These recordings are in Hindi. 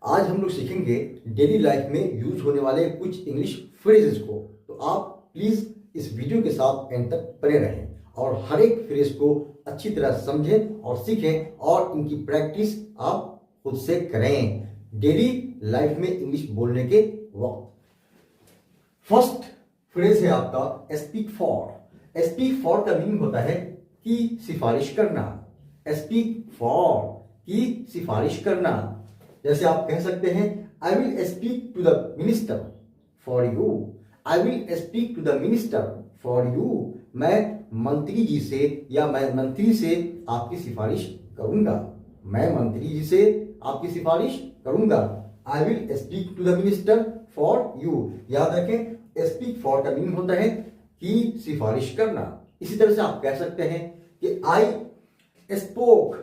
आज हम लोग सीखेंगे डेली लाइफ में यूज होने वाले कुछ इंग्लिश फ्रेजेस को। तो आप प्लीज इस वीडियो के साथ एंड तक बने रहें और हर एक फ्रेज को अच्छी तरह समझें और सीखें और इनकी प्रैक्टिस आप खुद से करें डेली लाइफ में इंग्लिश बोलने के वक्त। फर्स्ट फ्रेज है आपका स्पीक फॉर। स्पीक फॉर का मीनिंग होता है कि सिफारिश करना। स्पीक फॉर की सिफारिश करना। जैसे आप कह सकते हैं I will speak to the minister for you. I will speak to the minister for you. मैं मंत्री जी से या मैं मंत्री से आपकी सिफारिश करूंगा। मैं मंत्री जी से आपकी सिफारिश करूंगा। I will speak to the minister for you. याद रखें स्पीक फॉर का मीनिंग होता है कि सिफारिश करना। इसी तरह से आप कह सकते हैं कि I spoke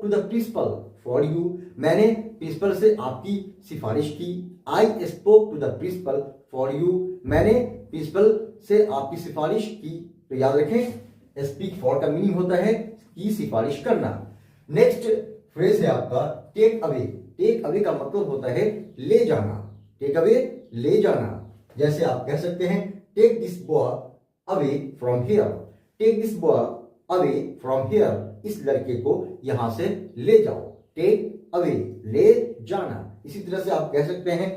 to the principal for you. मैंने प्रिंसिपल से आपकी सिफारिश की। I spoke to the principal for you. मैंने प्रिंसिपल से आपकी सिफारिश की। तो याद रखें स्पीक फॉर का मीनिंग होता है कि सिफारिश करना। नेक्स्ट फ्रेज है आपका टेक अवे। टेक अवे का मतलब होता है ले जाना। टेक अवे ले जाना। जैसे आप कह सकते हैं take this boy away from here. Take this boy away from here. इस लड़के को यहां से ले जाओ। टेक अवे ले जाना। इसी तरह से आप कह सकते हैं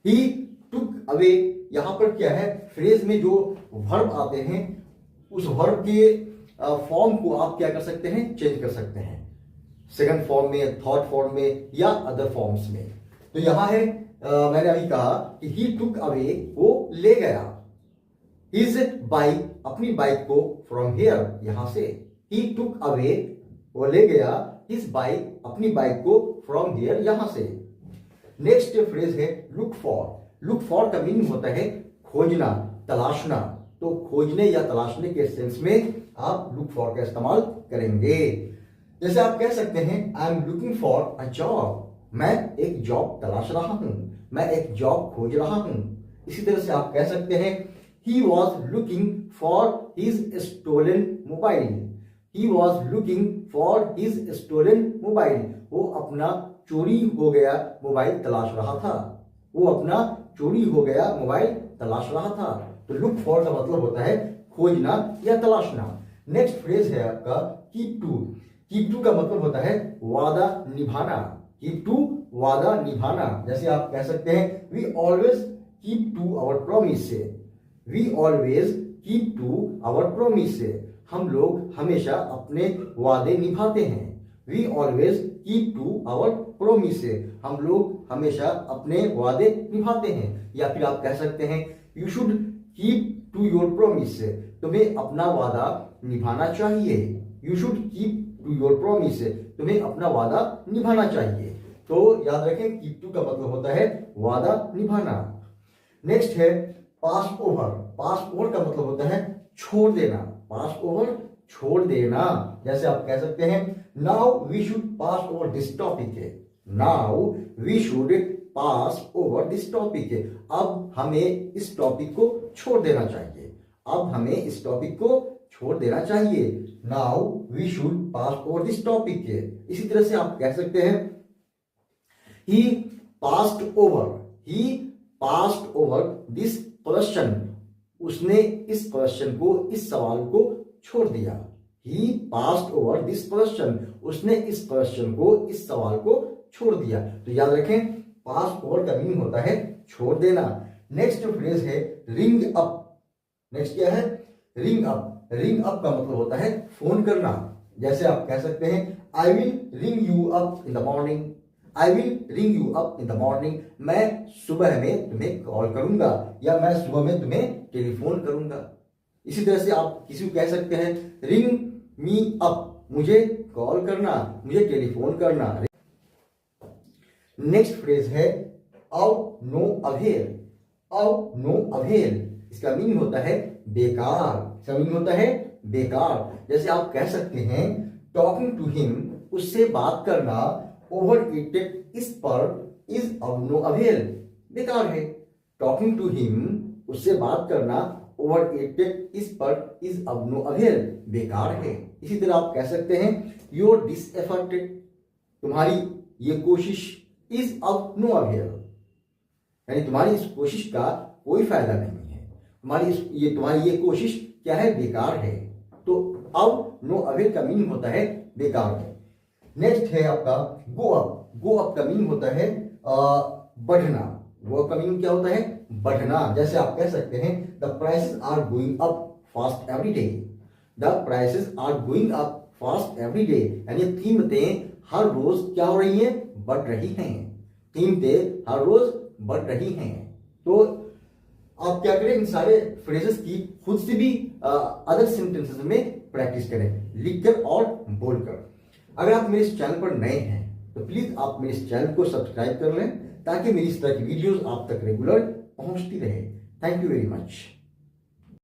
ही टुक अवे। यहां पर क्या है फ्रेज में जो वर्ब आते हैं उस वर्ब के फॉर्म को आप क्या कर सकते हैं चेंज कर सकते हैं सेकंड फॉर्म में, थर्ड फॉर्म में या अदर फॉर्म्स में। तो यहां है मैंने अभी कहा कि ही टुक अवे वो ले गया हिज बाइक अपनी बाइक को फ्रॉम हियर यहां से। ही टुक अवे वो ले गया हिज बाइक अपनी बाइक को फ्रॉम हियर यहां से। नेक्स्ट फ्रेज है लुक फॉर। लुक फॉर का मीनिंग होता है खोजना, तलाशना। तो खोजने या तलाशने के सेंस में आप लुक फॉर का इस्तेमाल करेंगे। जैसे आप कह सकते हैं I am looking for a job. मैं एक जॉब तलाश रहा हूं। मैं एक जॉब खोज रहा हूं। इसी तरह से आप कह सकते हैं he was looking for his stolen mobile. He was looking for his stolen mobile. वो अपना चोरी हो गया मोबाइल तलाश रहा था। वो अपना चोरी हो गया मोबाइल तलाश रहा था। तो लुक फॉर का मतलब होता है खोजना या तलाशना। नेक्स्ट फ्रेज है आपका कीप टू। कीप टू का मतलब होता है वादा निभाना। कीप टू वादा निभाना। जैसे आप कह सकते हैं we always keep to our promise. We always keep to our promise. हम लोग हमेशा अपने वादे निभाते हैं। We always keep to our promise. हम लोग हमेशा अपने वादे निभाते हैं। या फिर आप कह सकते हैं you should keep to your promise. तुम्हें अपना वादा निभाना चाहिए। You should keep to your promise. तुम्हें अपना वादा निभाना चाहिए। तो याद रखें कीप टू का मतलब होता है वादा निभाना। नेक्स्ट है पास ओवर। पास ओवर का मतलब होता है छोड़ देना। पास ओवर छोड़ देना। जैसे आप कह सकते हैं now we should pass over this topic. Now we should pass over this topic. अब हमें इस टॉपिक को छोड़ देना चाहिए। अब हमें इस टॉपिक को छोड़ देना चाहिए। Now we should pass over this topic. इसी तरह से आप कह सकते हैं he passed over this question. उसने इस क्वेश्चन को, इस सवाल को छोड़ दिया। He passed over this question. उसने इस क्वेश्चन को, इस सवाल को छोड़ दिया। तो याद रखें पास ओवर का मीनिंग होता है छोड़ देना। नेक्स्ट फ्रेज है रिंग अप। नेक्स्ट क्या है रिंग अप। रिंग अप का मतलब होता है फोन करना। जैसे आप कह सकते हैं I will ring you up in the morning. I will ring you up in the morning. मैं सुबह में तुम्हें कॉल करूंगा या मैं सुबह में तुम्हें टेलीफोन करूंगा। इसी तरह से आप किसी को कह सकते हैं रिंग मी अप। मुझे कॉल करना, मुझे टेलीफोन करना। नेक्स्ट फ्रेज है of no avail. Of no avail इसका मीनिंग होता है बेकार। इसका मीनिंग होता है बेकार। जैसे आप कह सकते हैं टॉकिंग टू हिम, उससे बात करना, ओवर इट, इस पर, इज ऑफ नो अवेल, बेकार है। टॉकिंग टू हिम उससे बात करना, ओवर इट, इस पर, इज ऑफ नो अवेल, बेकार है। इसी तरह आप कह सकते हैं योर दिस एफर्ट, तुम्हारी ये कोशिश इज ऑफ नो अवेल, यानी तुम्हारी इस कोशिश का कोई फायदा नहीं है, तुम्हारी ये कोशिश क्या है, बेकार है। तो अब नो अवेल का मीनिंग होता है बेकार है। नेक्स्ट है आपका गो अप। गो अप का मीनिंग होता है बढ़ना। गो अप का मीनिंग क्या होता है, बढ़ना। जैसे आप कह सकते हैं the prices are going up fast every day. The prices are going up fast every day, यानी कीमतें हर रोज क्या हो रही हैं, बढ़ रही हैं। कीमतें हर रोज बढ़ रही हैं। तो आप क्या करें, इन सारे फ्रेजेस की खुद से भी अदर सेंटेंसेस में प्रैक्टिस करें, लिखकर और बोलकर। अगर आप मेरे इस चैनल पर नए हैं तो प्लीज आप मेरे इस चैनल को सब्सक्राइब कर लें, ताकि मेरी इस तरह की वीडियोस आप तक रेगुलर पहुंचती रहे। Thank you very much.